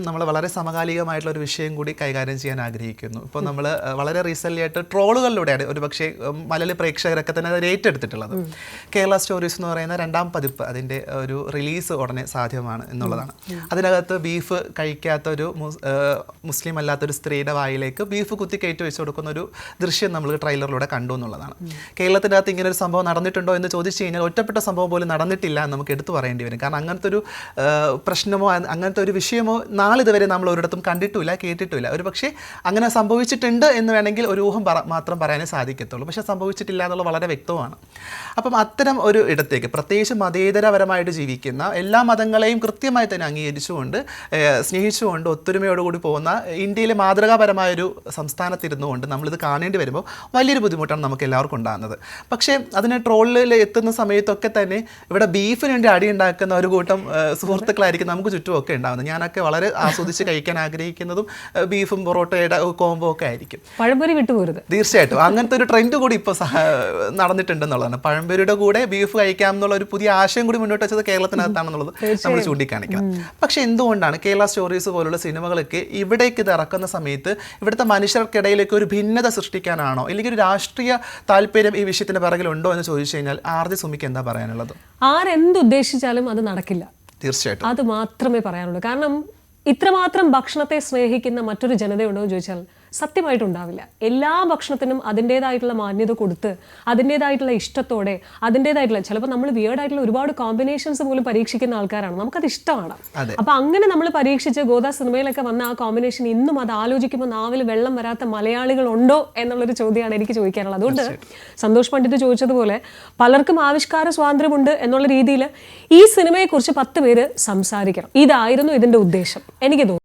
നമ്മൾ വളരെ സമകാലികമായിട്ടുള്ള ഒരു വിഷയം കൂടി കൈകാര്യം ചെയ്യാൻ ആഗ്രഹിക്കുന്നു. ഇപ്പോൾ നമ്മൾ വളരെ റീസെൻ്റ്ലി ആയിട്ട് ട്രോളുകളിലൂടെയാണ് ഒരുപക്ഷെ മലയാളി പ്രേക്ഷകരൊക്കെ തന്നെ അത് ഏറ്റെടുത്തിട്ടുള്ളത്. കേരള സ്റ്റോറീസ് എന്ന് പറയുന്ന 2ാം പതിപ്പ് അതിൻ്റെ ഒരു റിലീസ് ഉടനെ സാധ്യമാണ് എന്നുള്ളതാണ്. അതിനകത്ത് ബീഫ് കഴിക്കാത്ത ഒരു മുസ്ലിം അല്ലാത്തൊരു സ്ത്രീയുടെ വായിലേക്ക് ബീഫ് കുത്തി കയറ്റി വെച്ച് കൊടുക്കുന്ന ഒരു ദൃശ്യം നമ്മൾ ട്രെയിലറിലൂടെ കണ്ടു എന്നുള്ളതാണ്. കേരളത്തിൻ്റെ അകത്ത് ഇങ്ങനെ ഒരു സംഭവം നടന്നിട്ടുണ്ടോ എന്ന് ചോദിച്ചു കഴിഞ്ഞാൽ ഒറ്റപ്പെട്ട സംഭവം പോലും നടന്നിട്ടില്ല എന്ന് നമുക്ക് എടുത്തു പറയേണ്ടി വരും. കാരണം അങ്ങനത്തെ ഒരു പ്രശ്നമോ അങ്ങനത്തെ ഒരു വിഷയമോ നാളിതുവരെ നമ്മൾ ഒരിടത്തും കണ്ടിട്ടുമില്ല, കേട്ടിട്ടുമില്ല. ഒരു പക്ഷേ അങ്ങനെ സംഭവിച്ചിട്ടുണ്ട് എന്ന് വേണമെങ്കിൽ ഒരു ഊഹം മാത്രം പറയാനേ സാധിക്കത്തുള്ളൂ. പക്ഷേ സംഭവിച്ചിട്ടില്ല എന്നുള്ളത് വളരെ വ്യക്തമാണ്. അപ്പം അത്തരം ഒരു ഇടത്തേക്ക് പ്രത്യേകിച്ച് മതേതരപരമായിട്ട് ജീവിക്കുന്ന എല്ലാ മതങ്ങളെയും കൃത്യമായി തന്നെ അംഗീകരിച്ചുകൊണ്ട് സ്നേഹിച്ചുകൊണ്ട് ഒത്തൊരുമയോടുകൂടി പോകുന്ന ഇന്ത്യയിലെ മാതൃകാപരമായൊരു സംസ്ഥാനത്തിരുന്നുകൊണ്ട് നമ്മളിത് കാണേണ്ടി വരുമ്പോൾ വലിയൊരു ബുദ്ധിമുട്ടാണ് നമുക്ക് എല്ലാവർക്കും ഉണ്ടാകുന്നത്. പക്ഷേ അതിന് ട്രോളിൽ എത്തുന്ന സമയത്തൊക്കെ തന്നെ ഇവിടെ ബീഫിന് വേണ്ടി അടി ഉണ്ടാക്കുന്ന ഒരു കൂട്ടം സുഹൃത്തുക്കളായിരിക്കും നമുക്ക് ചുറ്റുമൊക്കെ ഉണ്ടാകുന്നത്. ഞാനൊക്കെ വളരെ ആസ്വദിച്ച് കഴിക്കാൻ ആഗ്രഹിക്കുന്നതും ബീഫും പൊറോട്ടയുടെ കോംബോ ഒക്കെ ആയിരിക്കും. പഴംപൊരി വിട്ടുപോരുത്. തീർച്ചയായിട്ടും അങ്ങനത്തെ ഒരു ട്രെൻഡ് കൂടി ഇപ്പോൾ നടന്നിട്ടുണ്ടെന്നുള്ളതാണ്. പഴംപൊരിയുടെ കൂടെ ബീഫ് കഴിക്കാം എന്നുള്ള ഒരു പുതിയ ആശയം കൂടി മുന്നോട്ട് വെച്ചത് കേരളത്തിനകത്താണെന്നുള്ളത് നമ്മൾ ചൂണ്ടിക്കാണിക്കണം. പക്ഷേ എന്തുകൊണ്ടാണ് കേരള സ്റ്റോറീസ് പോലുള്ള സിനിമകളൊക്കെ ഇവിടേക്ക് ഇത് ഇറക്കുന്ന സമയത്ത് ഇവിടുത്തെ മനുഷ്യർക്കിടയിലേക്ക് ഒരു ഭിന്നത സൃഷ്ടിക്കാനാണോ അല്ലെങ്കിൽ ഒരു രാഷ്ട്രീയ താല്പര്യം ഈ വിഷയത്തിന് പിറകിലുണ്ടോ എന്ന് ചോദിച്ചു കഴിഞ്ഞാൽ ആർജി സുമിക്ക് എന്താ പറയാനുള്ളത്? ആരെന്തുദ്ദേശിച്ചാലും അത് നടക്കില്ല. തീർച്ചയായിട്ടും അത് മാത്രമേ പറയാനുള്ളൂ. കാരണം ഇത്രമാത്രം ഭക്ഷണത്തെ സ്നേഹിക്കുന്ന മറ്റൊരു ജനതയുണ്ടോ എന്ന് ചോദിച്ചാൽ സത്യമായിട്ടുണ്ടാവില്ല. എല്ലാ ഭക്ഷണത്തിനും അതിൻ്റെതായിട്ടുള്ള മാന്യത കൊടുത്ത് അതിൻ്റെതായിട്ടുള്ള ഇഷ്ടത്തോടെ അതിൻ്റെതായിട്ടുള്ള ചിലപ്പോൾ നമ്മൾ വിയേർഡായിട്ടുള്ള ഒരുപാട് കോമ്പിനേഷൻസ് പോലും പരീക്ഷിക്കുന്ന ആൾക്കാരാണ്. നമുക്കത് ഇഷ്ടമാണ്. അപ്പം അങ്ങനെ നമ്മൾ പരീക്ഷിച്ച് ഗോദ സിനിമയിലൊക്കെ വന്ന ആ കോമ്പിനേഷൻ ഇന്നും അത് ആലോചിക്കുമ്പോൾ നാവിൽ വെള്ളം വരാത്ത മലയാളികളുണ്ടോ എന്നുള്ളൊരു ചോദ്യമാണ് എനിക്ക് ചോദിക്കാനുള്ളത്. അതുകൊണ്ട് സന്തോഷ് പണ്ഡിറ്റ് ചോദിച്ചതുപോലെ പലർക്കും ആവിഷ്കാര സ്വാതന്ത്ര്യമുണ്ട് എന്നുള്ള രീതിയിൽ ഈ സിനിമയെക്കുറിച്ച് 10 പേര് സംസാരിക്കണം. ഇതായിരുന്നു ഇതിൻ്റെ ഉദ്ദേശം എനിക്ക് തോന്നുന്നു.